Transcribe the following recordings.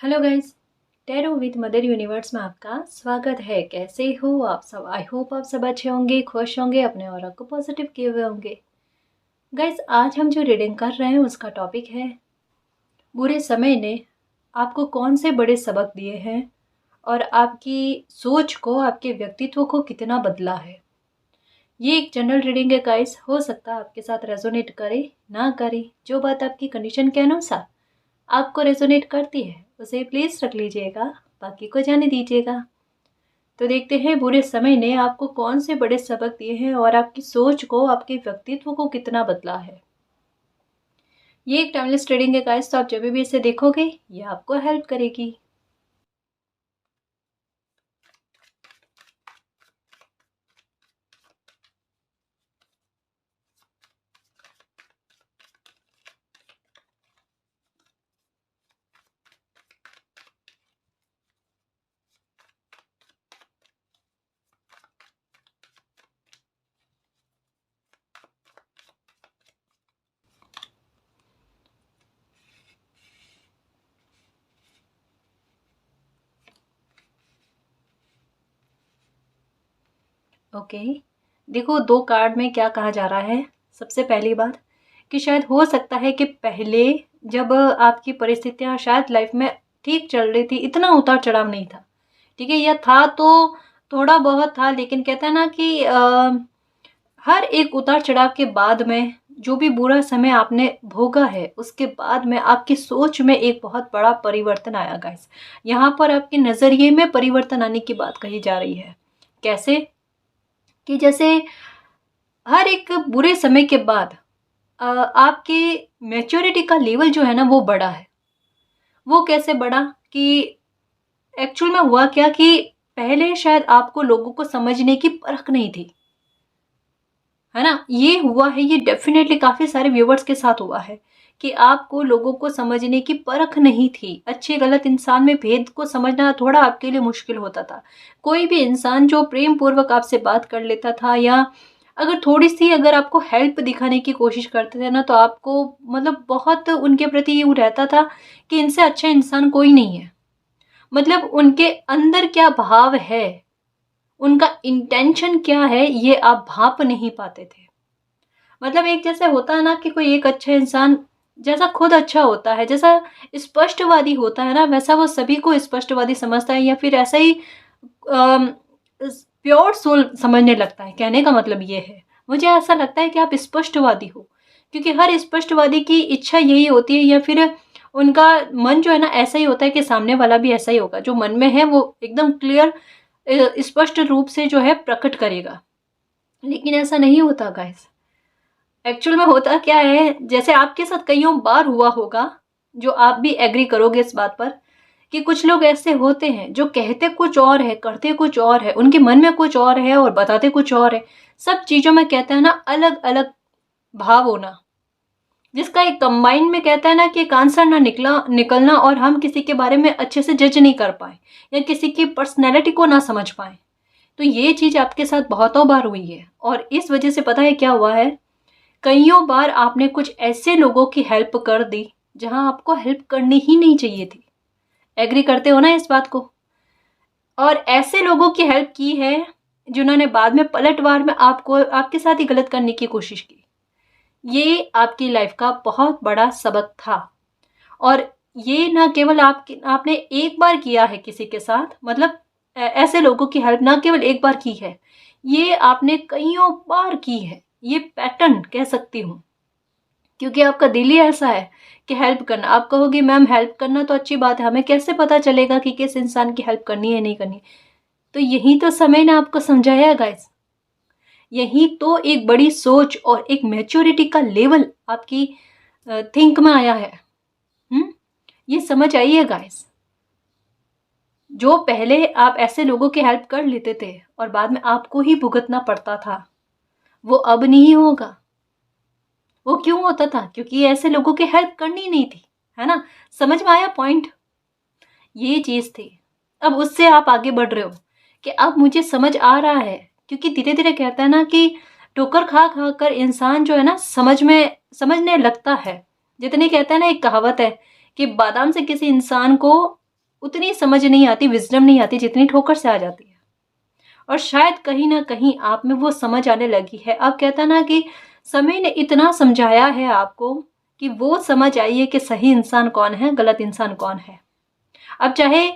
Hello guys. Tarot with mother universe में आपका स्वागत है। कैसे हो आप सब? आई होप आप सब अच्छे होंगे, खुश होंगे, अपने ऑरा को पॉजिटिव किए हुए होंगे। गाइस, आज हम जो रीडिंग कर रहे हैं उसका टॉपिक है बुरे समय ने आपको कौन से बड़े सबक दिए हैं और आपकी सोच को, आपके व्यक्तित्व को कितना बदला है। ये एक जनरल रीडिंग है गाइस, हो सकता है आपके साथ रेजोनेट करे ना करे। जो बात आपकी कंडीशन के अनुसार आपको रेजोनेट करती है उसे प्लीज रख लीजिएगा, बाकी को जाने दीजिएगा। तो देखते हैं बुरे समय ने आपको कौन से बड़े सबक दिए हैं और आपकी सोच को, आपके व्यक्तित्व को कितना बदला है। ये एक टाइमलेस ट्रेडिंग है गाइस, तो आप जब भी इसे देखोगे ये आपको हेल्प करेगी। ओके, देखो दो कार्ड में क्या कहा जा रहा है। सबसे पहली बात कि शायद हो सकता है कि पहले जब आपकी परिस्थितियां शायद लाइफ में ठीक चल रही थी, इतना उतार चढ़ाव नहीं था। ठीक है, या था तो थोड़ा बहुत था, लेकिन कहते हैं ना कि हर एक उतार चढ़ाव के बाद में जो भी बुरा समय आपने भोगा है उसके बाद में आपकी सोच में एक बहुत बड़ा परिवर्तन आया गाइस। यहाँ पर आपके नज़रिए में परिवर्तन आने की बात कही जा रही है। कैसे? कि जैसे हर एक बुरे समय के बाद आपके मैच्योरिटी का लेवल जो है ना वो बढ़ा है। वो कैसे बढ़ा कि एक्चुअल में हुआ क्या कि पहले शायद आपको लोगों को समझने की परख नहीं थी, है ना। ये हुआ है, ये डेफिनेटली काफी सारे व्यूवर्स के साथ हुआ है कि आपको लोगों को समझने की परख नहीं थी। अच्छे गलत इंसान में भेद को समझना थोड़ा आपके लिए मुश्किल होता था। कोई भी इंसान जो प्रेम पूर्वक आपसे बात कर लेता था, या अगर थोड़ी सी अगर आपको हेल्प दिखाने की कोशिश करते थे ना, तो आपको मतलब बहुत उनके प्रति यूँ रहता था कि इनसे अच्छा इंसान कोई नहीं है। मतलब उनके अंदर क्या भाव है, उनका इंटेंशन क्या है, ये आप भाप नहीं पाते थे। मतलब एक जैसे होता है ना कि कोई एक अच्छा इंसान जैसा खुद अच्छा होता है, जैसा स्पष्टवादी होता है ना, वैसा वो सभी को स्पष्टवादी समझता है, या फिर ऐसा ही प्योर सोल समझने लगता है। कहने का मतलब ये है, मुझे ऐसा लगता है कि आप स्पष्टवादी हो, क्योंकि हर स्पष्टवादी की इच्छा यही होती है, या फिर उनका मन जो है ना ऐसा ही होता है कि सामने वाला भी ऐसा ही होगा। जो मन में है वो एकदम क्लियर, स्पष्ट रूप से जो है प्रकट करेगा। लेकिन ऐसा नहीं होता गाइस। एक्चुअल में होता क्या है, जैसे आपके साथ कईयों बार हुआ होगा, जो आप भी एग्री करोगे इस बात पर, कि कुछ लोग ऐसे होते हैं जो कहते कुछ और है, करते कुछ और है, उनके मन में कुछ और है और बताते कुछ और है। सब चीजों में कहते हैं ना अलग अलग भाव होना, जिसका एक कंबाइन में कहता है ना कि एक आंसर ना निकलना, और हम किसी के बारे में अच्छे से जज नहीं कर पाए या किसी की पर्सनैलिटी को ना समझ पाए। तो ये चीज आपके साथ बहुतों बार हुई है, और इस वजह से पता है क्या हुआ है, कईयों बार आपने कुछ ऐसे लोगों की हेल्प कर दी जहां आपको हेल्प करनी ही नहीं चाहिए थी। एग्री करते हो ना इस बात को? और ऐसे लोगों की हेल्प की है जिन्होंने बाद में पलटवार में आपको आपके साथ ही गलत करने की कोशिश की। ये आपकी लाइफ का बहुत बड़ा सबक था। और ये ना केवल आपने एक बार किया है किसी के साथ, मतलब ऐसे लोगों की हेल्प ना केवल एक बार की है, ये आपने कईयों बार की है। ये पैटर्न कह सकती हूँ, क्योंकि आपका दिल ही ऐसा है कि हेल्प करना। आप कहोगे मैम हेल्प करना तो अच्छी बात है, हमें कैसे पता चलेगा कि किस इंसान की हेल्प करनी है नहीं करनी? तो यही तो समय ने आपको समझाया है गाइस। यही तो एक बड़ी सोच और एक मैच्योरिटी का लेवल आपकी थिंक में आया है। ये समझ आई है गाइस। जो पहले आप ऐसे लोगों की हेल्प कर लेते थे और बाद में आपको ही भुगतना पड़ता था, वो अब नहीं होगा। वो क्यों होता था? क्योंकि ऐसे लोगों की हेल्प करनी नहीं थी, है ना। समझ में आया पॉइंट? ये चीज थी। अब उससे आप आगे बढ़ रहे हो कि अब मुझे समझ आ रहा है, क्योंकि धीरे धीरे कहता है ना कि ठोकर खा खा कर इंसान जो है ना समझने लगता है। जितने कहते हैं ना, एक कहावत है कि बादाम से किसी इंसान को उतनी समझ नहीं आती, विजडम नहीं आती जितनी ठोकर से आ जाती है। और शायद कहीं ना कहीं आप में वो समझ आने लगी है। अब कहता ना कि समय ने इतना समझाया है आपको कि वो समझ आई है कि सही इंसान कौन है, गलत इंसान कौन है। अब चाहे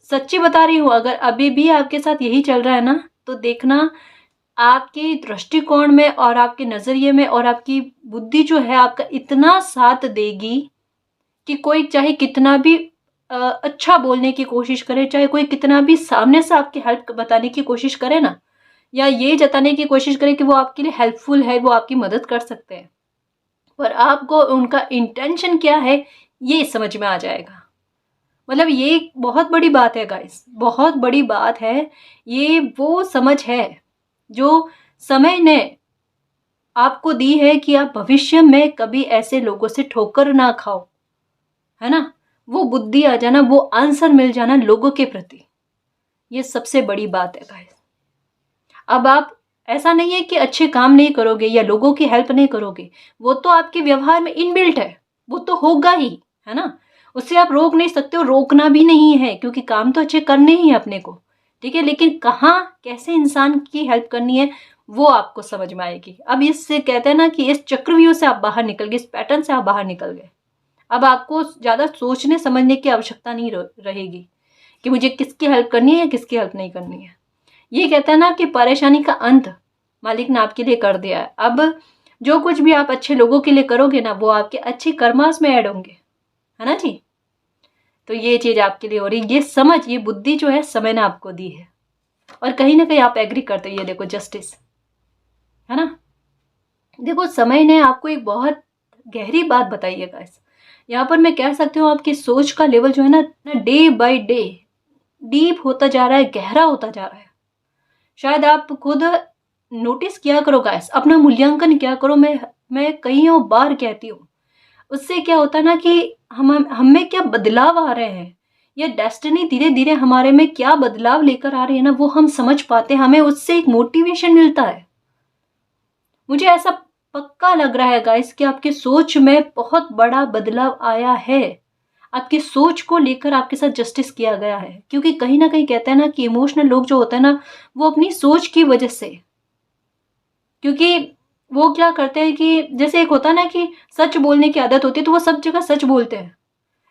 सच्ची बता रही हूँ, अगर अभी भी आपके साथ यही चल रहा है ना, तो देखना आपके दृष्टिकोण में और आपके नज़रिए में और आपकी बुद्धि जो है आपका इतना साथ देगी कि कोई चाहे कितना भी अच्छा बोलने की कोशिश करे, चाहे कोई कितना भी सामने से आपकी हेल्प बताने की कोशिश करे ना, या ये जताने की कोशिश करे कि वो आपके लिए हेल्पफुल है, वो आपकी मदद कर सकते हैं, पर आपको उनका इंटेंशन क्या है ये समझ में आ जाएगा। मतलब ये बहुत बड़ी बात है गाइस, बहुत बड़ी बात है। ये वो समझ है जो समय ने आपको दी है कि आप भविष्य में कभी ऐसे लोगों से ठोकर ना खाओ, है ना। वो बुद्धि आ जाना, वो आंसर मिल जाना लोगों के प्रति, ये सबसे बड़ी बात है गाइस। अब आप ऐसा नहीं है कि अच्छे काम नहीं करोगे या लोगों की हेल्प नहीं करोगे, वो तो आपके व्यवहार में इनबिल्ट है, वो तो होगा ही, है ना। उससे आप रोक नहीं सकते हो, रोकना भी नहीं है, क्योंकि काम तो अच्छे करने ही है अपने को, ठीक है। लेकिन कहाँ कैसे इंसान की हेल्प करनी है वो आपको समझ में आएगी। अब इससे कहते हैं ना कि इस चक्रव्यूह से आप बाहर निकल गए, इस पैटर्न से आप बाहर निकल गए। अब आपको ज़्यादा सोचने समझने की आवश्यकता नहीं रहेगी कि मुझे किसकी हेल्प करनी है या किसकी हेल्प नहीं करनी है। ये कहता है ना कि परेशानी का अंत मालिक ने आपके लिए कर दिया है। अब जो कुछ भी आप अच्छे लोगों के लिए करोगे ना, वो आपके अच्छे कर्मास में ऐड होंगे, है ना जी। तो ये चीज़ आपके लिए हो रही, ये समझ, ये बुद्धि जो है समय ने आपको दी है। और कहीं ना कहीं आप एग्री करते हो, ये देखो जस्टिस, है ना। देखो समय ने आपको एक बहुत गहरी बात बताई है गाइस। यहाँ पर मैं कह सकती हूँ आपकी सोच का लेवल जो है ना डे बाय डे डीप होता जा रहा है, गहरा होता जा रहा है। शायद आप खुद नोटिस किया करो गाइस, अपना मूल्यांकन किया करो। मैं कईयों बार कहती हूँ, उससे क्या होता है ना कि हम में क्या बदलाव आ रहे हैं, या डेस्टिनी धीरे धीरे हमारे में क्या बदलाव लेकर आ रही है ना, वो हम समझ पाते हैं, हमें उससे एक मोटिवेशन मिलता है। मुझे ऐसा पक्का लग रहा है गाइस कि आपकी सोच में बहुत बड़ा बदलाव आया है। आपकी सोच को लेकर आपके साथ जस्टिस किया गया है, क्योंकि कहीं ना कहीं कहते हैं ना कि इमोशनल लोग जो होते हैं ना, वो अपनी सोच की वजह से, क्योंकि वो क्या करते हैं कि जैसे एक होता है ना कि सच बोलने की आदत होती है, तो वो सब जगह सच बोलते हैं।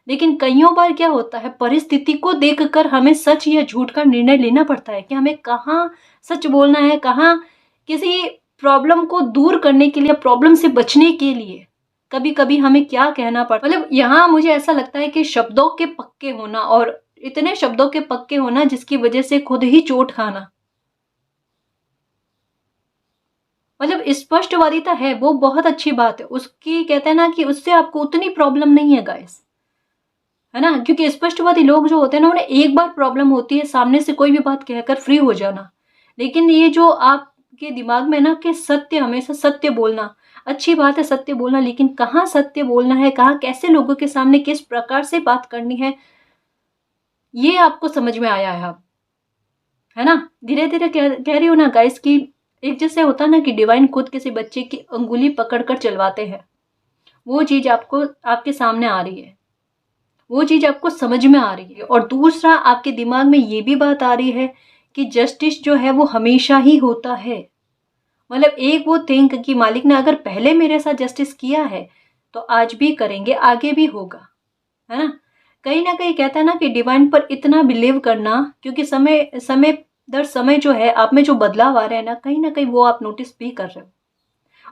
लेकिन कईयों बार क्या होता है, परिस्थिति को देखकर हमें सच या झूठ का निर्णय लेना पड़ता है कि हमें कहाँ सच बोलना है, कहाँ किसी प्रॉब्लम को दूर करने के लिए, प्रॉब्लम से बचने के लिए कभी कभी हमें क्या कहना पड़ता है। मतलब यहाँ मुझे ऐसा लगता है कि शब्दों के पक्के होना, और इतने शब्दों के पक्के होना जिसकी वजह से खुद ही चोट खाना, मतलब स्पष्टवादिता है वो बहुत अच्छी बात है उसकी। कहते हैं ना कि उससे आपको उतनी प्रॉब्लम नहीं है गाइस, है ना। क्योंकि स्पष्टवादी लोग जो होते हैं ना, उन्हें एक बार प्रॉब्लम होती है सामने से कोई भी बात कहकर फ्री हो जाना। लेकिन ये जो आपके दिमाग में ना कि सत्य, हमेशा सत्य बोलना, अच्छी बात है सत्य बोलना, लेकिन कहाँ सत्य बोलना है, कहाँ कैसे लोगों के सामने किस प्रकार से बात करनी है, ये आपको समझ में आया है अब, है ना। धीरे धीरे कह रही हूँ ना गाइस कि एक जैसे होता है ना कि डिवाइन खुद किसी बच्चे की अंगुली पकड़कर चलवाते हैं, वो चीज आपको आपके सामने आ रही है, वो चीज आपको समझ में आ रही है। और दूसरा, आपके दिमाग में ये भी बात आ रही है कि जस्टिस जो है वो हमेशा ही होता है। मतलब एक वो थिंक कि मालिक ने अगर पहले मेरे साथ जस्टिस किया है तो आज भी करेंगे, आगे भी होगा, है ना कहीं कहता है ना कि डिवाइन पर इतना बिलीव करना, क्योंकि समय समय दर समय जो है आप में जो बदलाव आ रहे हैं ना कहीं वो आप नोटिस भी कर रहे हो,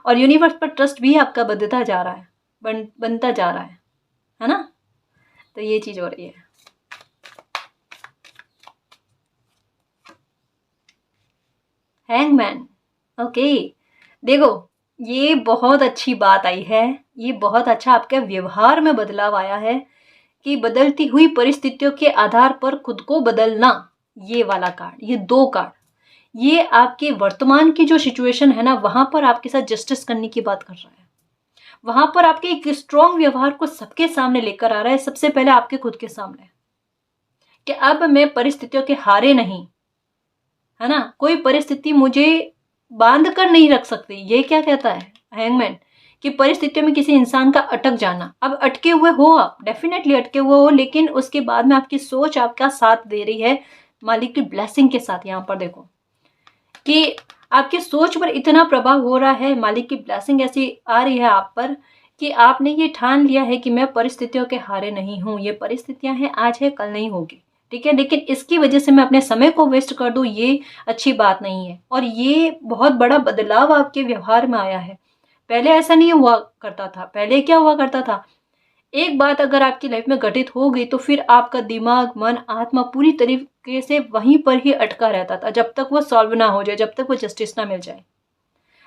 और यूनिवर्स पर ट्रस्ट भी आपका बढ़ता जा रहा है, बनता जा रहा है ना। तो ये चीज हो रही है। Hangman, okay. देखो, ये बहुत अच्छी बात आई है, ये बहुत अच्छा आपके व्यवहार में बदलाव आया है कि बदलती हुई परिस्थितियों के आधार पर खुद को बदलना। ये वाला कार्ड, ये दो कार्ड, ये आपके वर्तमान की जो सिचुएशन है ना, वहां पर आपके साथ जस्टिस करने की बात कर रहा है। वहां पर आपके एक स्ट्रॉन्ग व्यवहार को सबके सामने लेकर आ रहा है, सबसे पहले आपके खुद के सामने, कि अब मैं परिस्थितियों के हारे नहीं, है ना। कोई परिस्थिति मुझे बांध कर नहीं रख सकती। ये क्या कहता है हैंगमैन, कि परिस्थितियों में किसी इंसान का अटक जाना। अब अटके हुए हो आप, डेफिनेटली अटके हुए हो, लेकिन उसके बाद में आपकी सोच आपका साथ दे रही है मालिक की ब्लेसिंग के साथ। यहाँ पर देखो कि आपकी सोच पर इतना प्रभाव हो रहा है, मालिक की ब्लेसिंग ऐसी आ रही है आप पर कि आपने ये ठान लिया है कि मैं परिस्थितियों के हारे नहीं हूँ। ये परिस्थितियां हैं, आज है कल नहीं होगी, ठीक है, लेकिन इसकी वजह से मैं अपने समय को वेस्ट कर दूं, ये अच्छी बात नहीं है। और ये बहुत बड़ा बदलाव आपके व्यवहार में आया है। पहले ऐसा नहीं हुआ करता था। पहले क्या हुआ करता था, एक बात अगर आपकी लाइफ में घटित हो गई तो फिर आपका दिमाग, मन, आत्मा पूरी तरीके से वहीं पर ही अटका रहता था, जब तक वो सॉल्व ना हो जाए, जब तक वो जस्टिस ना मिल जाए।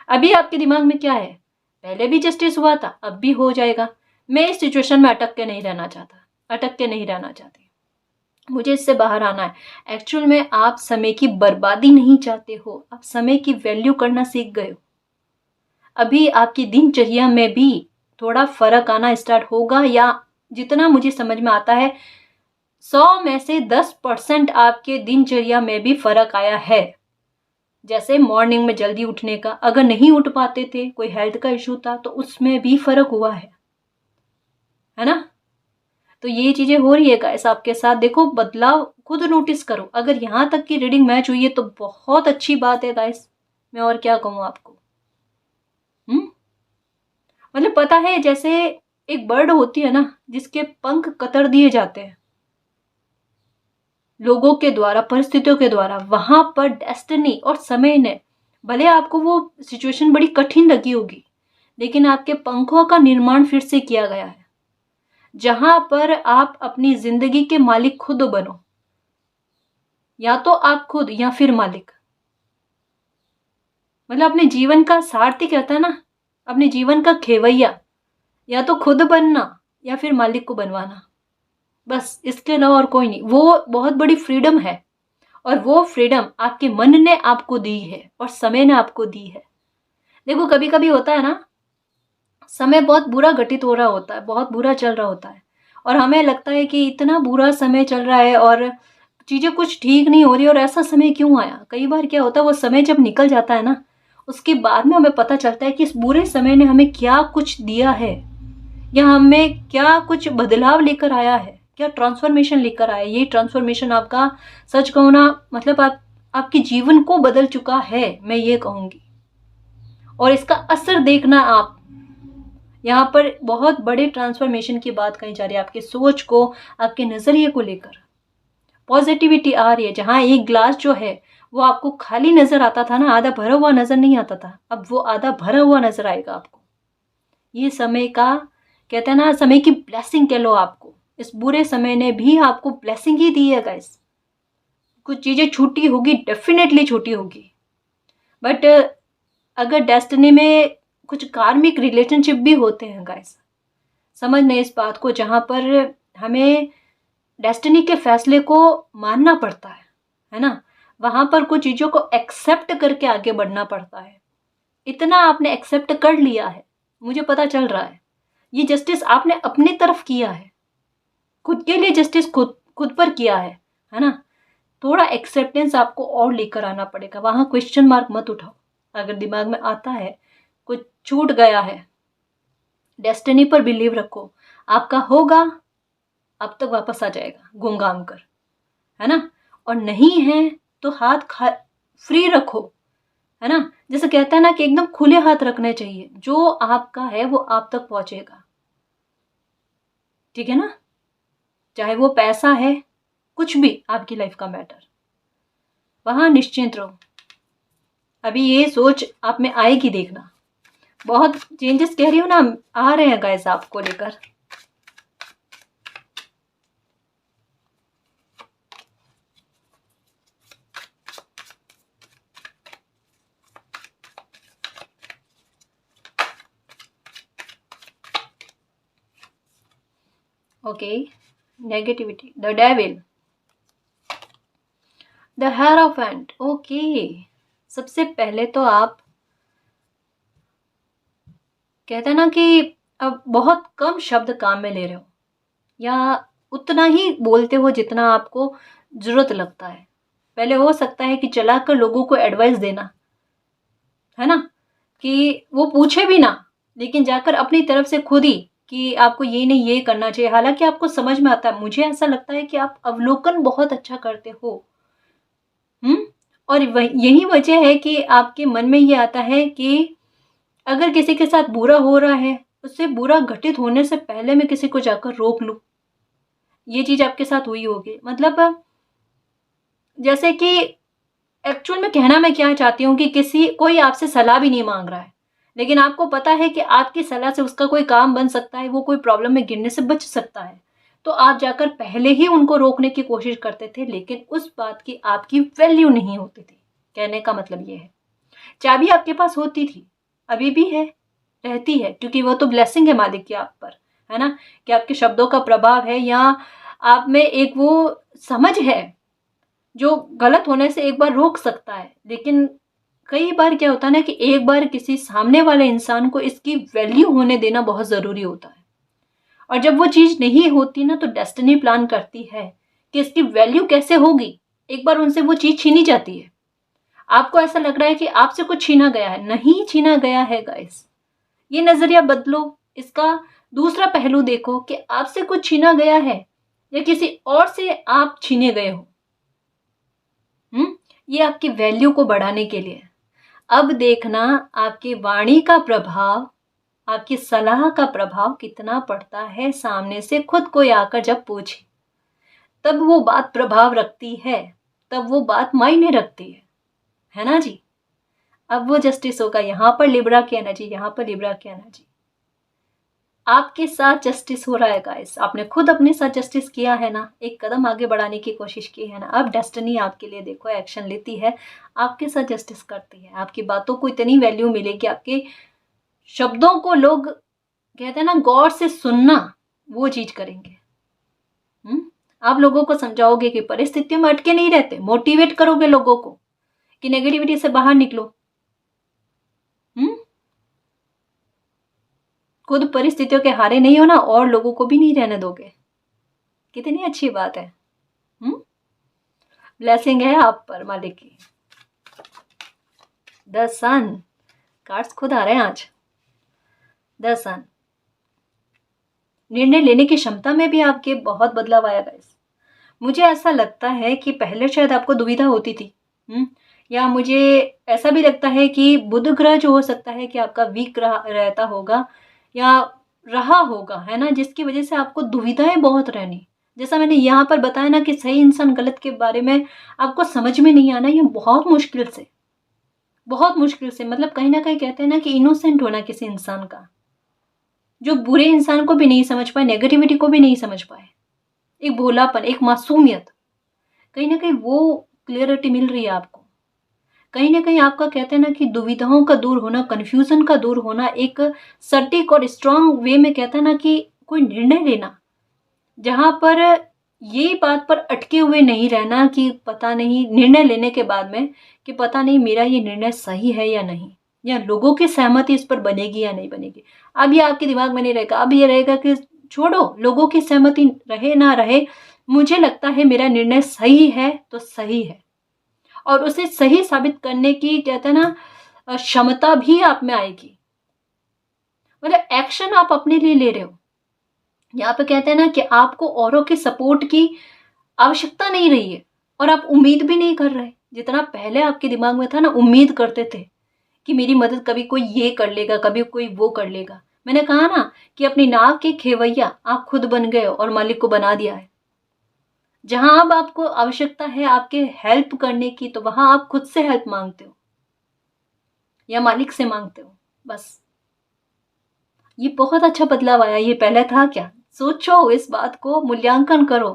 अभी आपके दिमाग में क्या है, पहले भी जस्टिस हुआ था, अब भी हो जाएगा। मैं इस सिचुएशन में अटक के नहीं रहना चाहता, अटक के नहीं रहना चाहती, मुझे इससे बाहर आना है। एक्चुअल में आप समय की बर्बादी नहीं चाहते हो, आप समय की वैल्यू करना सीख गए हो। अभी आपकी दिनचर्या में भी थोड़ा फर्क आना स्टार्ट होगा, या जितना मुझे समझ में आता है 100 में से 10% आपके दिनचर्या में भी फर्क आया है। जैसे मॉर्निंग में जल्दी उठने का, अगर नहीं उठ पाते थे, कोई हेल्थ का इशू था, तो उसमें भी फर्क हुआ है ना। तो ये चीजें हो रही है गाइस आपके साथ। देखो बदलाव खुद नोटिस करो। अगर यहाँ तक की रीडिंग मैच हुई है तो बहुत अच्छी बात है गाइस, मैं और क्या कहूँ आपको। मतलब पता है, जैसे एक बर्ड होती है ना, जिसके पंख कतर दिए जाते हैं लोगों के द्वारा, परिस्थितियों के द्वारा, वहां पर डेस्टिनी और समय ने, भले आपको वो सिचुएशन बड़ी कठिन लगी होगी, लेकिन आपके पंखों का निर्माण फिर से किया गया है, जहां पर आप अपनी जिंदगी के मालिक खुद बनो। या तो आप खुद या फिर मालिक। मतलब अपने जीवन का सारथी कहता है ना, अपने जीवन का खेवैया, या तो खुद बनना या फिर मालिक को बनवाना, बस इसके अलावा और कोई नहीं। वो बहुत बड़ी फ्रीडम है, और वो फ्रीडम आपके मन ने आपको दी है और समय ने आपको दी है। देखो कभी कभी होता है ना, समय बहुत बुरा घटित हो रहा होता है, बहुत बुरा चल रहा होता है, और हमें लगता है कि इतना बुरा समय चल रहा है और चीज़ें कुछ ठीक नहीं हो रही, और ऐसा समय क्यों आया। कई बार क्या होता है, वो समय जब निकल जाता है ना, उसके बाद में हमें पता चलता है कि इस बुरे समय ने हमें क्या कुछ दिया है, या हमें क्या कुछ बदलाव लेकर आया है, क्या ट्रांसफॉर्मेशन लेकर आया है। ये ट्रांसफॉर्मेशन आपका, सच कहूँ ना, मतलब आपके जीवन को बदल चुका है, मैं ये कहूँगी। और इसका असर देखना आप, यहाँ पर बहुत बड़े ट्रांसफॉर्मेशन की बात कही जा रही है, आपकी सोच को, आपके नजरिए को लेकर पॉजिटिविटी आ रही है। जहाँ एक ग्लास जो है वो आपको खाली नजर आता था ना, आधा भरा हुआ नजर नहीं आता था, अब वो आधा भरा हुआ नजर आएगा आपको। ये समय का, कहते हैं ना, समय की ब्लेसिंग कह लो आपको। इस बुरे समय ने भी आपको ब्लेसिंग ही दी है गाइस। कुछ चीजें छूटी होगी, डेफिनेटली छूटी होगी, बट अगर डेस्टिनी में कुछ कार्मिक रिलेशनशिप भी होते हैं गाइस, समझने इस बात को, जहां पर हमें डेस्टिनी के फैसले को मानना पड़ता है ना, वहां पर कुछ चीजों को एक्सेप्ट करके आगे बढ़ना पड़ता है। इतना आपने एक्सेप्ट कर लिया है, मुझे पता चल रहा है। ये जस्टिस आपने अपनी तरफ किया है, खुद के लिए जस्टिस खुद पर किया है ना। थोड़ा एक्सेप्टेंस आपको और लेकर आना पड़ेगा। वहां क्वेश्चन मार्क मत उठाओ। अगर दिमाग में आता है कुछ छूट गया है, डेस्टिनी पर बिलीव रखो, आपका होगा, अब तक वापस आ जाएगा घूम घाम कर, है ना। और नहीं है तो हाथ फ्री रखो, है ना। जैसे कहता है ना कि एकदम खुले हाथ रखने चाहिए, जो आपका है वो आप तक पहुंचेगा, ठीक है ना। चाहे वो पैसा है, कुछ भी आपकी लाइफ का मैटर, वहां निश्चिंत रहो। अभी ये सोच आप में आएगी, देखना बहुत चेंजेस, कह रही हूँ ना, आ रहे हैं गाइस आपको लेकर। Okay, negativity, the devil, the hierophant. Okay, सबसे पहले तो आप कहते हैं ना कि अब बहुत कम शब्द काम में ले रहे हो, या उतना ही बोलते हो जितना आपको जरूरत लगता है। पहले हो सकता है कि चलाकर लोगों को एडवाइस देना, है ना, कि वो पूछे भी ना, लेकिन जाकर अपनी तरफ से खुद ही कि आपको ये नहीं ये करना चाहिए, हालाँकि आपको समझ में आता है। मुझे ऐसा लगता है कि आप अवलोकन बहुत अच्छा करते हो। हुँ? और वही यही वजह है कि आपके मन में ये आता है कि अगर किसी के साथ बुरा हो रहा है, उससे बुरा घटित होने से पहले मैं किसी को जाकर रोक लूँ। ये चीज़ आपके साथ हुई होगी। मतलब जैसे कि एक्चुअल में कहना मैं क्या चाहती हूँ कि किसी कोई आपसे सलाह भी नहीं माँग रहा है, लेकिन आपको पता है कि आपकी सलाह से उसका कोई काम बन सकता है, वो कोई प्रॉब्लम में गिरने से बच सकता है। तो आप जाकर पहले ही उनको रोकने की कोशिश करते थे, लेकिन उस बात की आपकी वैल्यू नहीं होती थी। कहने का मतलब ये है। चाबी आपके पास होती थी, अभी भी है, रहती है, क्योंकि वो तो ब्लेसिंग है मालिक की आप पर, है ना? कि आपके शब्दों का प्रभाव है या आप में एक वो समझ है जो गलत होने से एक बार रोक सकता है। लेकिन कई बार क्या होता है ना कि एक बार किसी सामने वाले इंसान को इसकी वैल्यू होने देना बहुत ज़रूरी होता है। और जब वो चीज़ नहीं होती ना तो डेस्टिनी प्लान करती है कि इसकी वैल्यू कैसे होगी। एक बार उनसे वो चीज़ छीनी जाती है। आपको ऐसा लग रहा है कि आपसे कुछ छीना गया है, नहीं छीना गया है गाइस। ये नज़रिया बदलो, इसका दूसरा पहलू देखो कि आपसे कुछ छीना गया है या किसी और से आप छीने गए हो। ये आपकी वैल्यू को बढ़ाने के लिए। अब देखना आपकी वाणी का प्रभाव, आपकी सलाह का प्रभाव कितना पड़ता है सामने से खुद कोई आकर जब पूछे, तब वो बात प्रभाव रखती है, तब वो बात मायने रखती है ना जी? अब वो जस्टिस होगा, यहाँ पर लिब्रा की एनर्जी, यहाँ पर लिब्रा की एनर्जी। आपके साथ जस्टिस हो रहा है गाइस। आपने खुद अपने साथ जस्टिस किया है ना, एक कदम आगे बढ़ाने की कोशिश की है ना। अब डेस्टिनी आपके लिए देखो एक्शन लेती है, आपके साथ जस्टिस करती है। आपकी बातों को इतनी वैल्यू मिलेगी, आपके शब्दों को लोग कहते हैं ना गौर से सुनना, वो चीज करेंगे। आप लोगों को समझाओगे कि परिस्थितियों में अटके नहीं रहते, मोटिवेट करोगे लोगों को कि नेगेटिविटी से बाहर निकलो। खुद परिस्थितियों के हारे नहीं हो ना, और लोगों को भी नहीं रहने दोगे। कितनी अच्छी बात है। ब्लेसिंग है आप पर मालिक की। द सन कार्ड्स खुद आ रहे हैं आज। द सन निर्णय लेने की क्षमता में भी आपके बहुत बदलाव आया गाइस। मुझे ऐसा लगता है कि पहले शायद आपको दुविधा होती थी, या मुझे ऐसा भी लगता है कि बुध ग्रह जो हो सकता है कि आपका वीक रहता होगा या रहा होगा, है ना, जिसकी वजह से आपको दुविधाएं बहुत रहनी। जैसा मैंने यहाँ पर बताया ना कि सही इंसान गलत के बारे में आपको समझ में नहीं आना, ये बहुत मुश्किल से, मतलब कहीं ना कहीं कहते हैं ना कि इनोसेंट होना किसी इंसान का, जो बुरे इंसान को भी नहीं समझ पाए, नेगेटिविटी को भी नहीं समझ पाए, एक भोलापन, एक मासूमियत, कहीं ना कहीं वो क्लियरिटी मिल रही है आपको। कहीं ना कहीं आपका कहते हैं ना कि दुविधाओं का दूर होना, कन्फ्यूजन का दूर होना, एक सटीक और स्ट्रांग वे में कहता है ना कि कोई निर्णय लेना, जहां पर ये बात पर अटके हुए नहीं रहना कि पता नहीं निर्णय लेने के बाद में कि पता नहीं मेरा ये निर्णय सही है या नहीं, या लोगों की सहमति इस पर बनेगी या नहीं बनेगी। अब ये आपके दिमाग में नहीं रहेगा, अब ये रहेगा कि छोड़ो लोगों की सहमति रहे ना रहे, मुझे लगता है मेरा निर्णय सही है तो सही है, और उसे सही साबित करने की कहते हैं ना क्षमता भी आप में आएगी। मतलब एक्शन आप अपने लिए ले रहे हो। यहाँ पे कहते हैं ना कि आपको औरों के सपोर्ट की आवश्यकता नहीं रही है, और आप उम्मीद भी नहीं कर रहे। जितना पहले आपके दिमाग में था ना, उम्मीद करते थे कि मेरी मदद कभी कोई ये कर लेगा, कभी कोई वो कर लेगा। मैंने कहा ना कि अपनी नाव के खेवैया आप खुद बन गए हो और मालिक को बना दिया है। जहां अब आपको आवश्यकता है आपके हेल्प करने की, तो वहां आप खुद से हेल्प मांगते हो या मालिक से मांगते हो। बस ये बहुत अच्छा बदलाव आया। ये पहले था क्या? सोचो, इस बात को मूल्यांकन करो,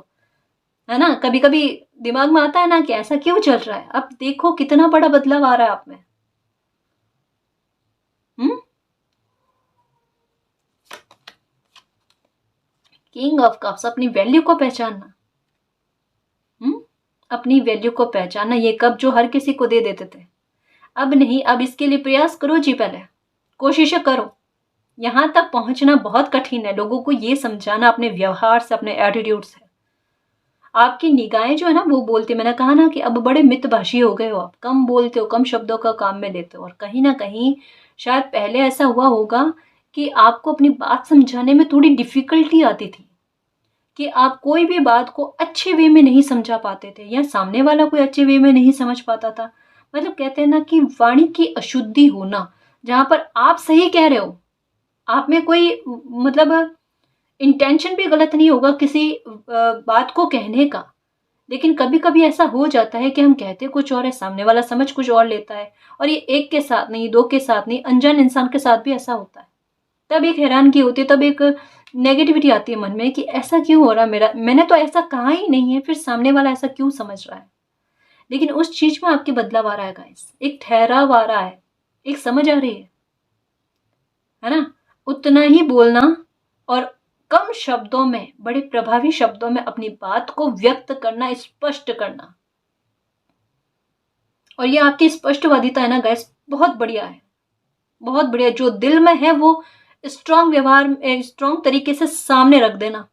है ना। कभी कभी दिमाग में आता है ना कि ऐसा क्यों चल रहा है, अब देखो कितना बड़ा बदलाव आ रहा है आप में। किंग ऑफ कप्स, अपनी वैल्यू को पहचानना, अपनी वैल्यू को पहचानना। ये कप जो हर किसी को दे देते थे, अब नहीं। अब इसके लिए प्रयास करो जी, पहले कोशिशें करो। यहां तक पहुंचना बहुत कठिन है, लोगों को ये समझाना अपने व्यवहार से, अपने एटीट्यूड से। आपकी निगाहें जो है ना वो बोलती, मैंने कहा ना कि अब बड़े मितभाषी हो गए हो आप, कम बोलते हो, कम शब्दों का काम में लेते हो। और कहीं ना कहीं शायद पहले ऐसा हुआ होगा कि आपको अपनी बात समझाने में थोड़ी डिफ़िकल्टी आती थी, कि आप कोई भी बात को अच्छे वे में नहीं समझा पाते थे या सामने वाला कोई अच्छे वे में नहीं समझ पाता था। मतलब कहते हैं ना कि वाणी की अशुद्धि होना, जहाँ पर आप सही कह रहे हो, आप में कोई मतलब इंटेंशन भी गलत नहीं होगा किसी बात को कहने का, लेकिन कभी-कभी ऐसा हो जाता है कि हम कहते कुछ और है, सामने वाला समझ कुछ और लेता है। और ये एक के साथ नहीं, 2 के साथ नहीं, अनजान इंसान के साथ भी ऐसा होता है। तब एक हैरानगी होती है, तब एक नेगेटिविटी आती है मन में कि ऐसा क्यों हो रहा है मेरा, मैंने तो ऐसा कहा ही नहीं है, फिर सामने वाला ऐसा क्यों समझ रहा है। लेकिन उस चीज़ में आपके बदलाव आ रहा है गाइस, एक ठहराव आ रहा है, एक समझ आ रही है ना? उतना ही बोलना और कम शब्दों में, बड़े प्रभावी शब्दों में अपनी बात को व्यक्त करना, स्पष्ट करना। और ये आपकी स्पष्टवादिता है ना गाइस, बहुत बढ़िया है, बहुत बढ़िया। जो दिल में है वो स्ट्रॉन्ग व्यवहार, स्ट्रॉन्ग तरीके से सामने रख देना।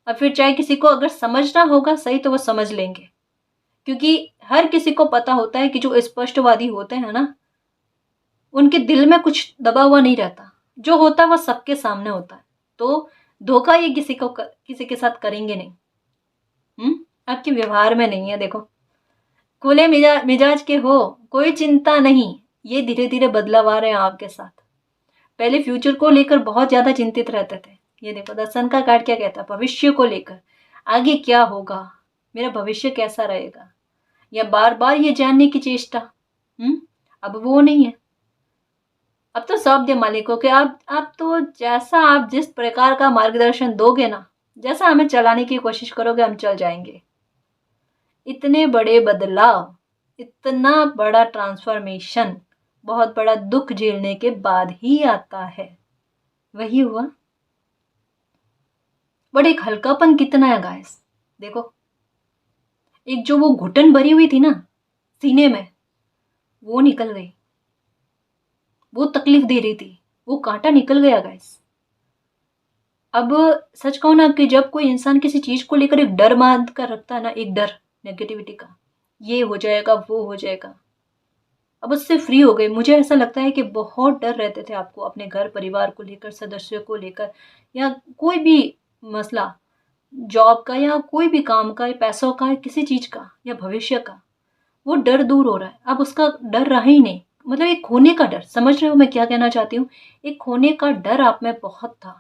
और फिर चाहे किसी को अगर समझना होगा सही तो वो समझ लेंगे, क्योंकि हर किसी को पता होता है कि जो स्पष्टवादी होते हैं ना, उनके दिल में कुछ दबा हुआ नहीं रहता, जो होता है वो सबके सामने होता है। तो धोखा ये किसी के साथ करेंगे नहीं। आपके व्यवहार में नहीं है। देखो, खुले मिजाज के हो, कोई चिंता नहीं, ये धीरे धीरे बदलाव आ रहे हैं आपके साथ। पहले फ्यूचर को लेकर बहुत ज्यादा चिंतित रहते थे। ये देखो, दर्शन का कार्ड क्या कहता है, भविष्य को लेकर, आगे क्या होगा, मेरा भविष्य कैसा रहेगा, या बार बार ये जानने की चेष्टा। अब वो नहीं है। अब तो सौंप दिया मालिक को कि आप तो जैसा आप जिस प्रकार का मार्गदर्शन दोगे ना, जैसा हमें चलाने की कोशिश करोगे, हम चल जाएंगे। इतने बड़े बदलाव, इतना बड़ा ट्रांसफॉर्मेशन बहुत बड़ा दुख झेलने के बाद ही आता है। वही हुआ। बट एक हल्कापन कितना है गाइस, देखो, एक जो वो घुटन भरी हुई थी ना सीने में, वो निकल गई। वो तकलीफ दे रही थी, वो कांटा निकल गया गाइस। अब सच कहूं ना कि जब कोई इंसान किसी चीज को लेकर एक डर बांध कर रखता है ना, एक डर नेगेटिविटी का, ये हो जाएगा वो हो जाएगा, अब उससे फ्री हो गए। मुझे ऐसा लगता है कि बहुत डर रहते थे आपको अपने घर परिवार को लेकर, सदस्यों को लेकर, या कोई भी मसला, जॉब का या कोई भी काम का, या पैसों का, या किसी चीज का, या भविष्य का। वो डर दूर हो रहा है, अब उसका डर रहा ही नहीं। मतलब एक खोने का डर, समझ रहे हो मैं क्या कहना चाहती हूँ? एक खोने का डर आप में बहुत था,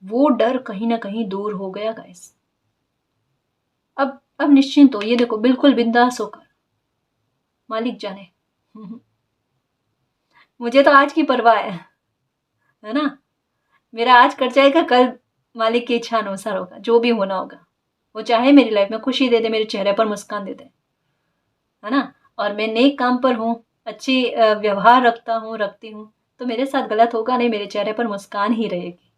वो डर कहीं ना कहीं दूर हो गया गाइस। अब निश्चिंत हो, ये देखो, बिल्कुल बिंदास होकर, मालिक जाने। मुझे तो आज की परवाह है ना? मेरा आज कट जाएगा, कल मालिक की इच्छा अनुसार होगा, जो भी होना होगा। वो चाहे मेरी लाइफ में खुशी दे दे, मेरे चेहरे पर मुस्कान दे दे, है ना? और मैं नेक काम पर हूँ, अच्छी व्यवहार रखती हूँ, तो मेरे साथ गलत होगा नहीं, मेरे चेहरे पर मुस्कान ही रहेगी।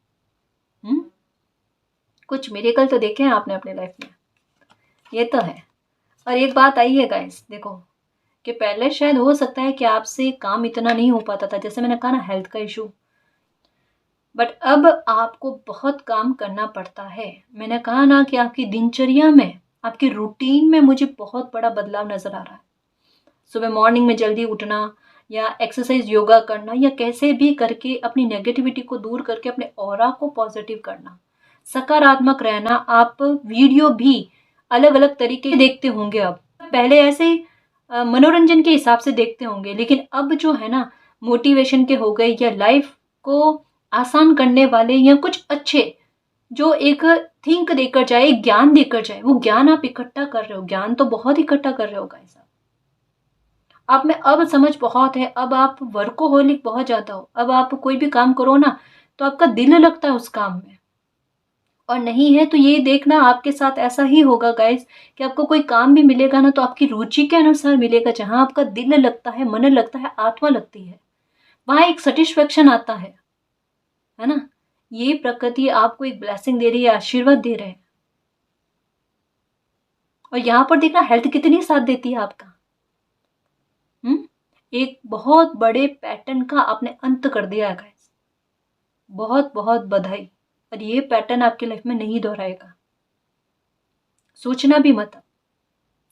कुछ मिरेकल तो देखे हैं आपने अपने लाइफ में, ये तो है। और एक बात आई है गाइस, देखो, कि पहले शायद हो सकता है कि आपसे काम इतना नहीं हो पाता था, जैसे मैंने कहा ना, हेल्थ का इशू। बट अब आपको बहुत काम करना पड़ता है। मैंने कहा ना कि आपकी दिनचर्या में, आपकी रूटीन में मुझे बहुत बड़ा बदलाव नजर आ रहा है। सुबह मॉर्निंग में जल्दी उठना, या एक्सरसाइज, योगा करना, या कैसे भी करके अपनी नेगेटिविटी को दूर करके अपने ऑरा को पॉजिटिव करना, सकारात्मक रहना। आप वीडियो भी अलग अलग तरीके देखते होंगे। अब पहले ऐसे ही मनोरंजन के हिसाब से देखते होंगे, लेकिन अब जो है ना, मोटिवेशन के हो गए, या लाइफ को आसान करने वाले, या कुछ अच्छे जो एक थिंक देकर जाए, एक ज्ञान देकर जाए, वो ज्ञान आप इकट्ठा कर रहे हो। ज्ञान तो बहुत इकट्ठा कर रहे हो गाइस। आप में अब समझ बहुत है, अब आप वर्कोहोलिक बहुत ज्यादा हो। अब आप कोई भी काम करो ना, तो आपका दिल लगता है उस काम में। और नहीं है तो ये देखना आपके साथ ऐसा ही होगा गाइस, कि आपको कोई काम भी मिलेगा ना, तो आपकी रुचि के अनुसार मिलेगा, जहां आपका दिल लगता है, मन लगता है, आत्मा लगती है, वहां एक सेटिस्फेक्शन आता है ना? ये प्रकृति आपको एक ब्लेसिंग दे रही है, आशीर्वाद दे रहे हैं। और यहाँ पर देखना, हेल्थ कितनी साथ देती है आपका। एक बहुत बड़े पैटर्न का आपने अंत कर दिया है गाइस, बहुत बहुत बधाई। और ये पैटर्न आपकी लाइफ में नहीं दोहराएगा। सोचना भी मत,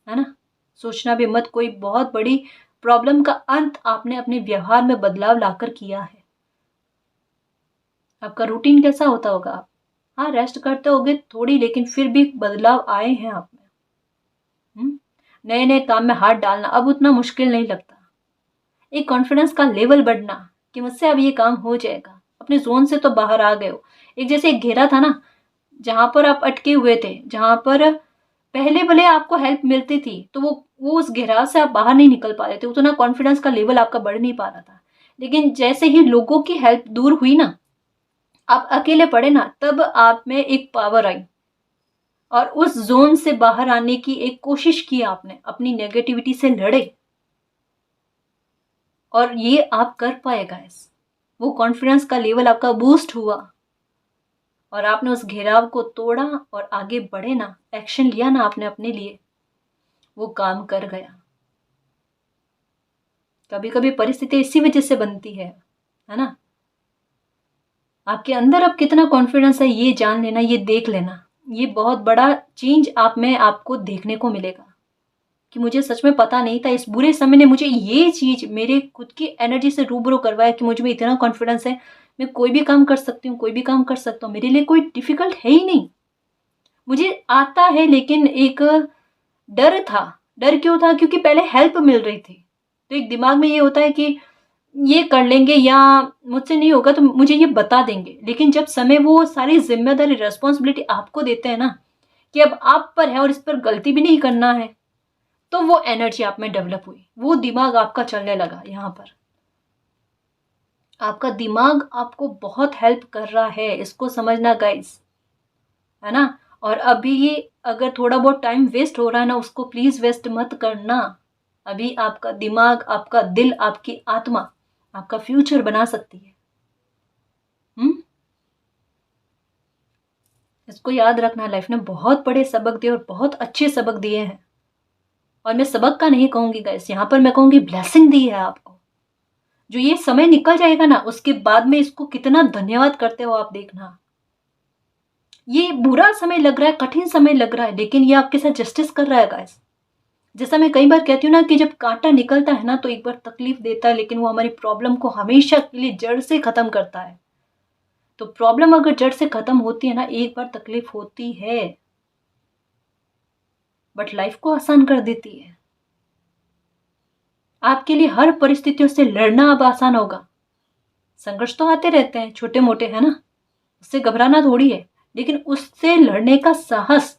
है ना? सोचना भी मत। कोई बहुत बड़ी प्रॉब्लम का अंत आपने अपने व्यवहार में बदलाव लाकर किया है। आपका रूटीन कैसा होता होगा? आप हाँ रेस्ट करते होगे थोड़ी, लेकिन फिर भी बदलाव आए हैं आप में। नए नए काम में हाथ डालना अब उतना मुश्किल नहीं लगता। एक कॉन्फिडेंस का लेवल बढ़ना कि मुझसे अब ये काम हो जाएगा। अपने जोन से तो बाहर आ गए हो। एक जैसे एक घेरा था ना, जहां पर आप अटके हुए थे, जहां पर पहले भले आपको हेल्प मिलती थी, तो वो उस घेराव से आप बाहर नहीं निकल पा रहे थे, उतना कॉन्फिडेंस का लेवल आपका बढ़ नहीं पा रहा था। लेकिन जैसे ही लोगों की हेल्प दूर हुई ना, आप अकेले पड़े ना, तब आप में एक पावर आई और उस जोन से बाहर आने की एक कोशिश की आपने, अपनी नेगेटिविटी से लड़े और ये आप कर पाए गाइस। वो कॉन्फिडेंस का लेवल आपका बूस्ट हुआ और आपने उस घेराव को तोड़ा और आगे बढ़े ना, एक्शन लिया ना आपने अपने लिए, वो काम कर गया। कभी कभी परिस्थिति इसी वजह से बनती है ना। आपके अंदर अब कितना कॉन्फिडेंस है ये जान लेना, ये देख लेना, ये बहुत बड़ा चेंज आप में आपको देखने को मिलेगा कि मुझे सच में पता नहीं था, इस बुरे समय ने मुझे ये चीज मेरे खुद की एनर्जी से रूबरू करवाया कि मुझ में इतना कॉन्फिडेंस है, मैं कोई भी काम कर सकती हूँ, कोई भी काम कर सकता हूँ, मेरे लिए कोई डिफिकल्ट है ही नहीं। मुझे आता है, लेकिन एक डर था। डर क्यों था? क्योंकि पहले हेल्प मिल रही थी, तो एक दिमाग में ये होता है कि ये कर लेंगे या मुझसे नहीं होगा तो मुझे ये बता देंगे। लेकिन जब समय वो सारी जिम्मेदारी रिस्पॉन्सिबिलिटी आपको देते हैं ना, कि अब आप पर है और इस पर गलती भी नहीं करना है, तो वो एनर्जी आप में डेवलप हुई, वो दिमाग आपका चलने लगा। यहाँ पर आपका दिमाग आपको बहुत हेल्प कर रहा है, इसको समझना गाइस, है ना। और अभी ये अगर थोड़ा बहुत टाइम वेस्ट हो रहा है ना, उसको प्लीज वेस्ट मत करना। अभी आपका दिमाग, आपका दिल, आपकी आत्मा आपका फ्यूचर बना सकती है। इसको याद रखना, लाइफ ने बहुत बड़े सबक दिए और बहुत अच्छे सबक दिए हैं। और मैं सबक का नहीं कहूंगी गाइस, यहाँ पर मैं कहूंगी ब्लेसिंग दी है आपको। जो ये समय निकल जाएगा ना, उसके बाद में इसको कितना धन्यवाद करते हो आप देखना। ये बुरा समय लग रहा है, कठिन समय लग रहा है, लेकिन ये आपके साथ जस्टिस कर रहा है गाइस। जैसा मैं कई बार कहती हूँ ना कि जब कांटा निकलता है ना, तो एक बार तकलीफ देता है, लेकिन वो हमारी प्रॉब्लम को हमेशा के लिए जड़ से खत्म करता है। तो प्रॉब्लम अगर जड़ से खत्म होती है ना, एक बार तकलीफ होती है, बट लाइफ को आसान कर देती है। आपके लिए हर परिस्थितियों से लड़ना अब आसान होगा। संघर्ष तो आते रहते हैं छोटे मोटे, है ना, उससे घबराना थोड़ी है, लेकिन उससे लड़ने का साहस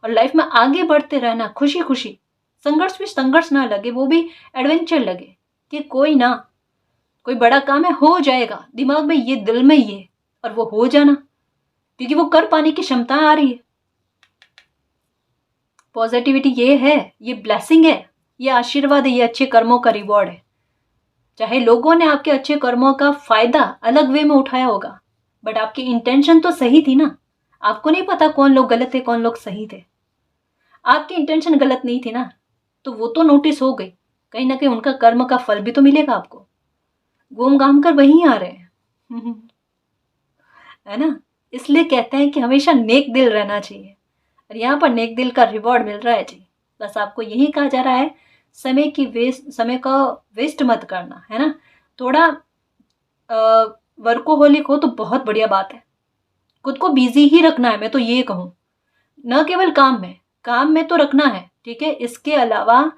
और लाइफ में आगे बढ़ते रहना खुशी खुशी, संघर्ष भी संघर्ष ना लगे, वो भी एडवेंचर लगे कि कोई ना, कोई बड़ा काम है, हो जाएगा, दिमाग में ये, दिल में ये, और वो हो जाना, क्योंकि वो कर पाने की क्षमता आ रही है। पॉजिटिविटी ये है, ये ब्लेसिंग है, ये आशीर्वाद है, ये अच्छे कर्मों का रिवॉर्ड है। चाहे लोगों ने आपके अच्छे कर्मों का फायदा अलग वे में उठाया होगा, बट आपकी इंटेंशन तो सही थी ना। आपको नहीं पता कौन लोग गलत थे, कौन लोग सही थे। आपकी इंटेंशन गलत नहीं थी ना, तो वो तो नोटिस हो गई। कहीं ना कहीं उनका कर्म का फल भी तो मिलेगा आपको। घूम घाम कर वहीं आ रहे हैं है ना। इसलिए कहते हैं कि हमेशा नेक दिल रहना चाहिए, और यहाँ पर नेक दिल का रिवॉर्ड मिल रहा है जी। बस आपको यही कहा जा रहा है, समय का वेस्ट मत करना, है ना। थोड़ा वर्कोहोलिक हो तो बहुत बढ़िया बात है, खुद को बिजी ही रखना है, मैं तो ये कहूँ। न केवल काम में तो रखना है, ठीक है, इसके अलावा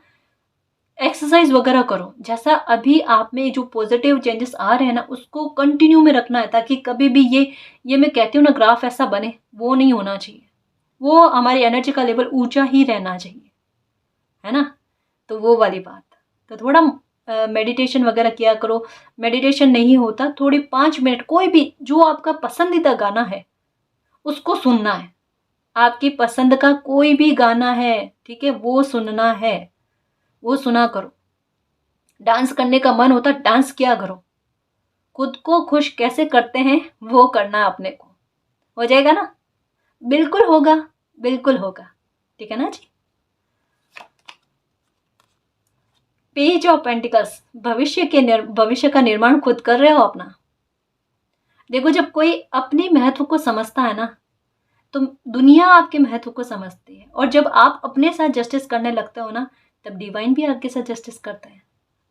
एक्सरसाइज वगैरह करो। जैसा अभी आप में जो पॉजिटिव चेंजेस आ रहे हैं ना, उसको कंटिन्यू में रखना है, ताकि कभी भी ये मैं कहती हूँ ना, ग्राफ ऐसा बने, वो नहीं होना चाहिए। वो हमारी एनर्जी का लेवल ऊंचा ही रहना चाहिए, है ना। तो वो वाली बात। तो थोड़ा मेडिटेशन वगैरह किया करो। मेडिटेशन नहीं होता, थोड़ी 5 मिनट कोई भी जो आपका पसंदीदा गाना है उसको सुनना है। आपकी पसंद का कोई भी गाना है, ठीक है, वो सुनना है, वो सुना करो। डांस करने का मन होता, डांस किया करो। खुद को खुश कैसे करते हैं वो करना अपने को, हो जाएगा ना। बिल्कुल होगा, बिल्कुल होगा, ठीक है ना जी। पेज ऑफ पेंटिकल्स, भविष्य का निर्माण खुद कर रहे हो अपना। देखो, जब कोई अपने महत्व को समझता है ना, तो दुनिया आपके महत्व को समझती है। और जब आप अपने साथ जस्टिस करने लगते हो ना, तब डिवाइन भी आपके साथ जस्टिस करता है।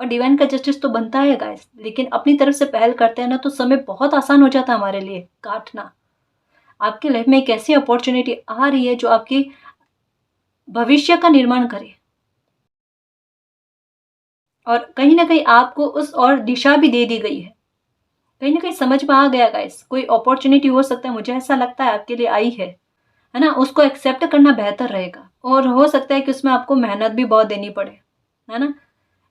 और डिवाइन का जस्टिस तो बनता है गाइस, लेकिन अपनी तरफ से पहल करते हैं ना तो समय बहुत आसान हो जाता है हमारे लिए काटना। आपकी लाइफ में एक ऐसी अपॉर्चुनिटी आ रही है जो आपकी भविष्य का निर्माण करे, और कहीं ना कहीं आपको उस और दिशा भी दे दी गई है, कहीं ना कहीं समझ में आ गया गाइस। कोई अपॉर्चुनिटी हो सकता है, मुझे ऐसा लगता है आपके लिए आई है ना, उसको एक्सेप्ट करना बेहतर रहेगा। और हो सकता है कि उसमें आपको मेहनत भी बहुत देनी पड़े, है ना,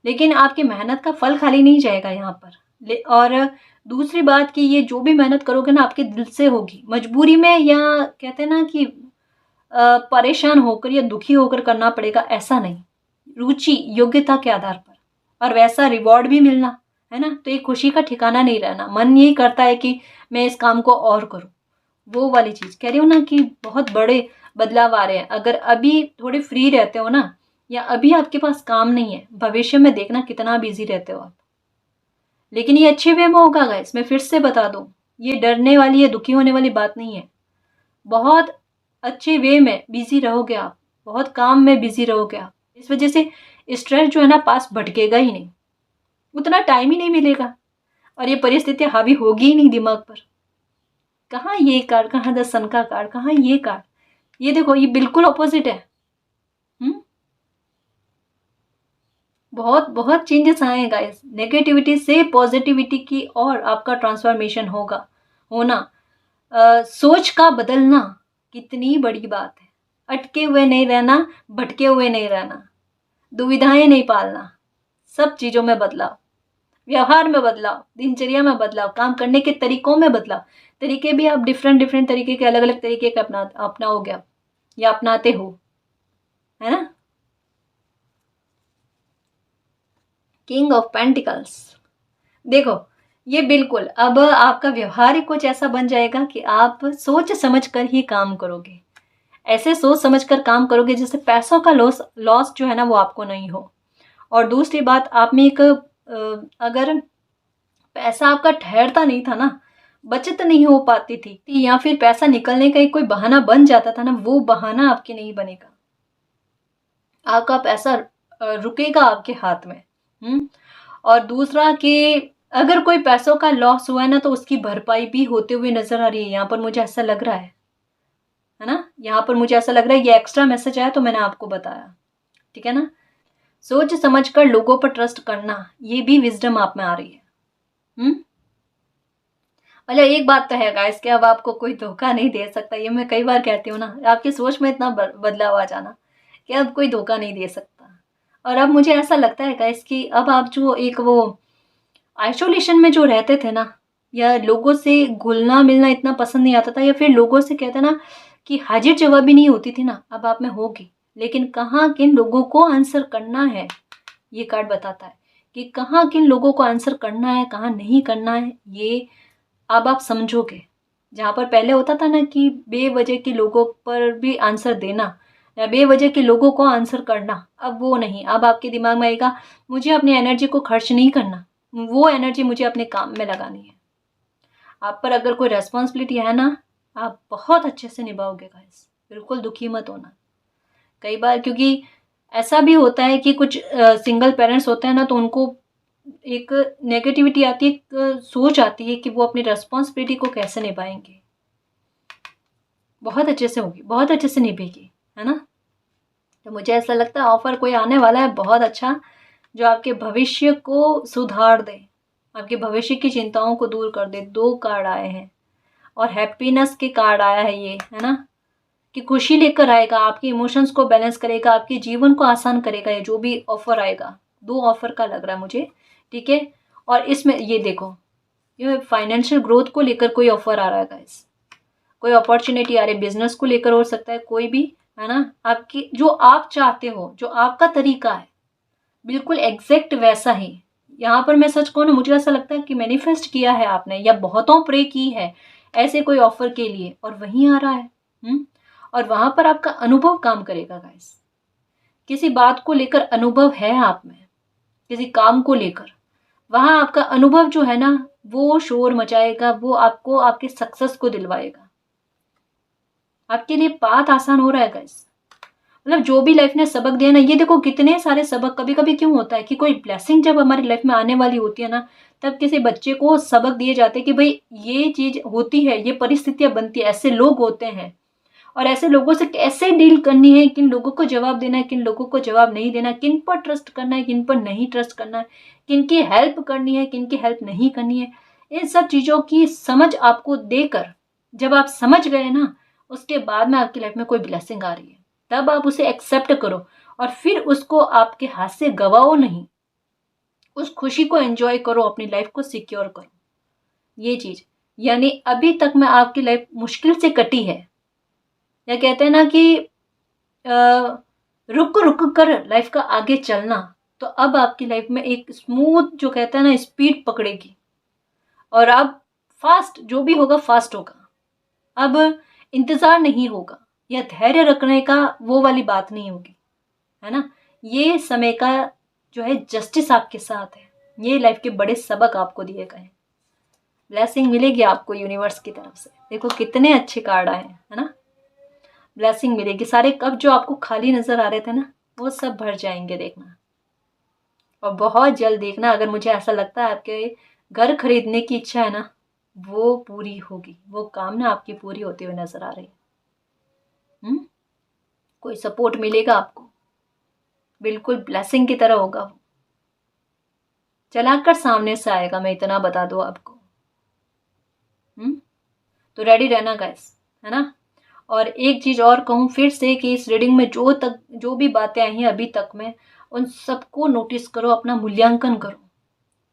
लेकिन आपकी मेहनत का फल खाली नहीं जाएगा यहाँ पर। और दूसरी बात कि ये जो भी मेहनत करोगे ना आपके दिल से होगी, मजबूरी में या कहते हैं ना कि परेशान होकर या दुखी होकर करना पड़ेगा, ऐसा नहीं, रुचि योग्यता के आधार पर, और वैसा रिवॉर्ड भी मिलना, है ना। तो ये खुशी का ठिकाना नहीं रहना, मन यही करता है कि मैं इस काम को और करूं, वो वाली चीज कह रही हूँ ना कि बहुत बड़े बदलाव आ रहे हैं। अगर अभी थोड़े फ्री रहते हो ना, या अभी आपके पास काम नहीं है, भविष्य में देखना कितना बिजी रहते हो आप। लेकिन ये अच्छे वे में होगा गाइस, मैं फिर से बता दूं, ये डरने वाली या दुखी होने वाली बात नहीं है। बहुत अच्छे वे में बिजी रहोगे आप, बहुत काम में बिजी रहोगे आप, इस वजह से स्ट्रेस जो है ना पास भटकेगा ही नहीं, उतना टाइम ही नहीं मिलेगा, और ये परिस्थितियां हावी होगी ही नहीं दिमाग पर। कहाँ ये कार्ड, कहाँ 10 सन का कार्ड, कहाँ ये कार्ड, ये देखो ये बिल्कुल ऑपोजिट है। हम्म, बहुत बहुत चेंजेस आए हैं गाइस, नेगेटिविटी से पॉजिटिविटी की और आपका ट्रांसफॉर्मेशन होगा होना। सोच का बदलना कितनी बड़ी बात है, अटके हुए नहीं रहना, भटके हुए नहीं रहना, दुविधाएं नहीं पालना, सब चीजों में बदलाव, व्यवहार में बदलाव, दिनचर्या में बदलाव, काम करने के तरीकों में बदलाव। तरीके भी आप डिफरेंट डिफरेंट तरीके के, अलग अलग तरीके के अपनाओगे आप, या अपनाते हो, है ना। किंग ऑफ पेंटिकल्स, देखो ये बिल्कुल अब आपका व्यवहार ही कुछ ऐसा बन जाएगा कि आप सोच समझ कर ही काम करोगे, ऐसे सोच समझ कर काम करोगे जिससे पैसों का लॉस लॉस जो है ना वो आपको नहीं हो। और दूसरी बात, आप में एक अगर पैसा आपका ठहरता नहीं था ना, बचत नहीं हो पाती थी, या फिर पैसा निकलने का एक कोई बहाना बन जाता था ना, वो बहाना आपके नहीं बनेगा, आपका पैसा रुकेगा आपके हाथ में। और दूसरा कि अगर कोई पैसों का लॉस हुआ है ना तो उसकी भरपाई भी होते हुए नजर आ रही है, यहाँ पर मुझे ऐसा लग रहा है ना, यहाँ पर मुझे ऐसा लग रहा है। ये एक्स्ट्रा मैसेज आया तो मैंने आपको बताया, ठीक है ना। सोच समझ कर लोगों पर ट्रस्ट करना, ये भी विजडम आप में आ रही है। मतलब एक बात तो है गाइस कि अब आपको कोई धोखा नहीं दे सकता, ये मैं कई बार कहती हूँ ना, आपकी सोच में इतना बदलाव आ जाना कि अब कोई धोखा नहीं दे सकता। और अब मुझे ऐसा लगता है गाइस कि अब आप जो एक वो आइसोलेशन में जो रहते थे ना, या लोगों से घुलना मिलना इतना पसंद नहीं आता था, या फिर लोगों से कहते ना कि हाजिर जवाबी नहीं होती थी ना, अब आप में होगी। लेकिन कहाँ किन लोगों को आंसर करना है, ये कार्ड बताता है कि कहाँ किन लोगों को आंसर करना है, कहाँ नहीं करना है, ये अब आप समझोगे। जहाँ पर पहले होता था ना कि बेवजह के लोगों पर भी आंसर देना, या बेवजह के लोगों को आंसर करना, अब वो नहीं। अब आपके दिमाग में आएगा मुझे अपनी एनर्जी को खर्च नहीं करना, वो एनर्जी मुझे अपने काम में लगानी है। आप पर अगर कोई रेस्पॉन्सिबिलिटी है ना, आप बहुत अच्छे से निभाओगे गाइस, बिल्कुल दुखी मत होना। कई बार क्योंकि ऐसा भी होता है कि कुछ सिंगल पेरेंट्स होते हैं ना, तो उनको एक नेगेटिविटी आती है, एक सोच आती है कि वो अपनी रेस्पॉन्सिबिलिटी को कैसे निभाएंगे। बहुत अच्छे से होगी, बहुत अच्छे से निभेगी, है ना। तो मुझे ऐसा लगता है ऑफर कोई आने वाला है बहुत अच्छा, जो आपके भविष्य को सुधार दे, आपके भविष्य की चिंताओं को दूर कर दे। 2 कार्ड आए हैं और हैप्पीनेस के कार्ड आया है ये, है ना, कि खुशी लेकर आएगा, आपके इमोशंस को बैलेंस करेगा, आपके जीवन को आसान करेगा। ये जो भी ऑफर आएगा, 2 ऑफर का लग रहा है मुझे, ठीक है। और इसमें ये देखो, ये फाइनेंशियल ग्रोथ को लेकर कोई ऑफर आ रहा है गाइस, कोई अपॉर्चुनिटी आ रही है, बिजनेस को लेकर हो सकता है, कोई भी, है ना। आपकी जो आप चाहते हो, जो आपका तरीका है, बिल्कुल एग्जैक्ट वैसा ही। यहाँ पर मैं सच कहूँ ना, मुझे ऐसा लगता है कि मैनिफेस्ट किया है आपने, या बहुतों प्रे की है ऐसे कोई ऑफर के लिए, और वहीं आ रहा है। और वहां पर आपका अनुभव काम करेगा गाइस। किसी बात को लेकर अनुभव है आप में, किसी काम को लेकर, वहां आपका अनुभव जो है ना वो शोर मचाएगा, वो आपको आपके सक्सेस को दिलवाएगा। आपके लिए पाथ आसान हो रहा है गाइस, मतलब जो भी लाइफ ने सबक दिया ना, ये देखो कितने सारे सबक। कभी कभी क्यों होता है कि कोई ब्लेसिंग जब हमारी लाइफ में आने वाली होती है ना, तब किसी बच्चे को सबक दिए जाते हैं कि भाई ये चीज होती है, ये परिस्थितियां बनती है, ऐसे लोग होते हैं और ऐसे लोगों से कैसे डील करनी है, किन लोगों को जवाब देना है, किन लोगों को जवाब नहीं देना, किन पर ट्रस्ट करना है, किन पर नहीं ट्रस्ट करना है, किन की हेल्प करनी है, किन की हेल्प नहीं करनी है। इन सब चीज़ों की समझ आपको देकर जब आप समझ गए ना, उसके बाद में आपकी लाइफ में कोई ब्लेसिंग आ रही है, तब आप उसे एक्सेप्ट करो और फिर उसको आपके हाथ से गवाओ नहीं, उस खुशी को एंजॉय करो, अपनी लाइफ को सिक्योर करो। ये चीज, यानी अभी तक में आपकी लाइफ मुश्किल से कटी है, या कहते हैं ना कि रुक रुक कर लाइफ का आगे चलना, तो अब आपकी लाइफ में एक स्मूथ जो कहते हैं ना स्पीड पकड़ेगी और अब फास्ट जो भी होगा फास्ट होगा। अब इंतजार नहीं होगा या धैर्य रखने का वो वाली बात नहीं होगी, है ना। ये समय का जो है जस्टिस आपके साथ है, ये लाइफ के बड़े सबक आपको दिए गए हैं। ब्लेसिंग मिलेगी आपको यूनिवर्स की तरफ से। देखो कितने अच्छे कार्ड आए हैं, है ना। ब्लेसिंग मिलेगी, सारे कप जो आपको खाली नजर आ रहे थे ना, वो सब भर जाएंगे, देखना। और बहुत जल्द देखना, अगर मुझे ऐसा लगता है आपके घर खरीदने की इच्छा है ना, वो पूरी होगी, वो कामना आपकी पूरी होती हुई नजर आ रही है। कोई सपोर्ट मिलेगा आपको, बिल्कुल ब्लेसिंग की तरह होगा वो, चलाकर सामने से आएगा, मैं इतना बता दूं आपको। तो रेडी रहना गाइस, है ना। और एक चीज और कहूँ फिर से कि इस रीडिंग में जो भी बातें आई हैं अभी तक में, उन सबको नोटिस करो, अपना मूल्यांकन करो।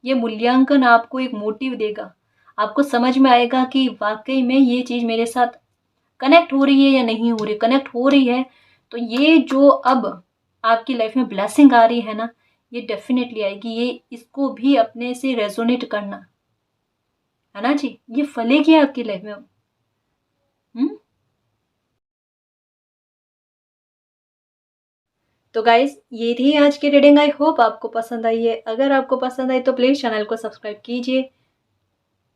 ये मूल्यांकन आपको एक मोटिव देगा, आपको समझ में आएगा कि वाकई में ये चीज मेरे साथ कनेक्ट हो रही है या नहीं हो रही। कनेक्ट हो रही है तो ये जो अब आपकी लाइफ में ब्लेसिंग आ रही है ना, ये डेफिनेटली आएगी। ये इसको भी अपने से रेजोनेट करना, है ना जी, ये फलेगी आपकी लाइफ में। तो गाइज ये थी आज की रीडिंग, आई होप आपको पसंद आई है। अगर आपको पसंद आई तो प्लीज़ चैनल को सब्सक्राइब कीजिए,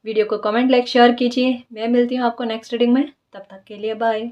वीडियो को कमेंट लाइक शेयर कीजिए। मैं मिलती हूँ आपको नेक्स्ट रीडिंग में, तब तक के लिए बाय।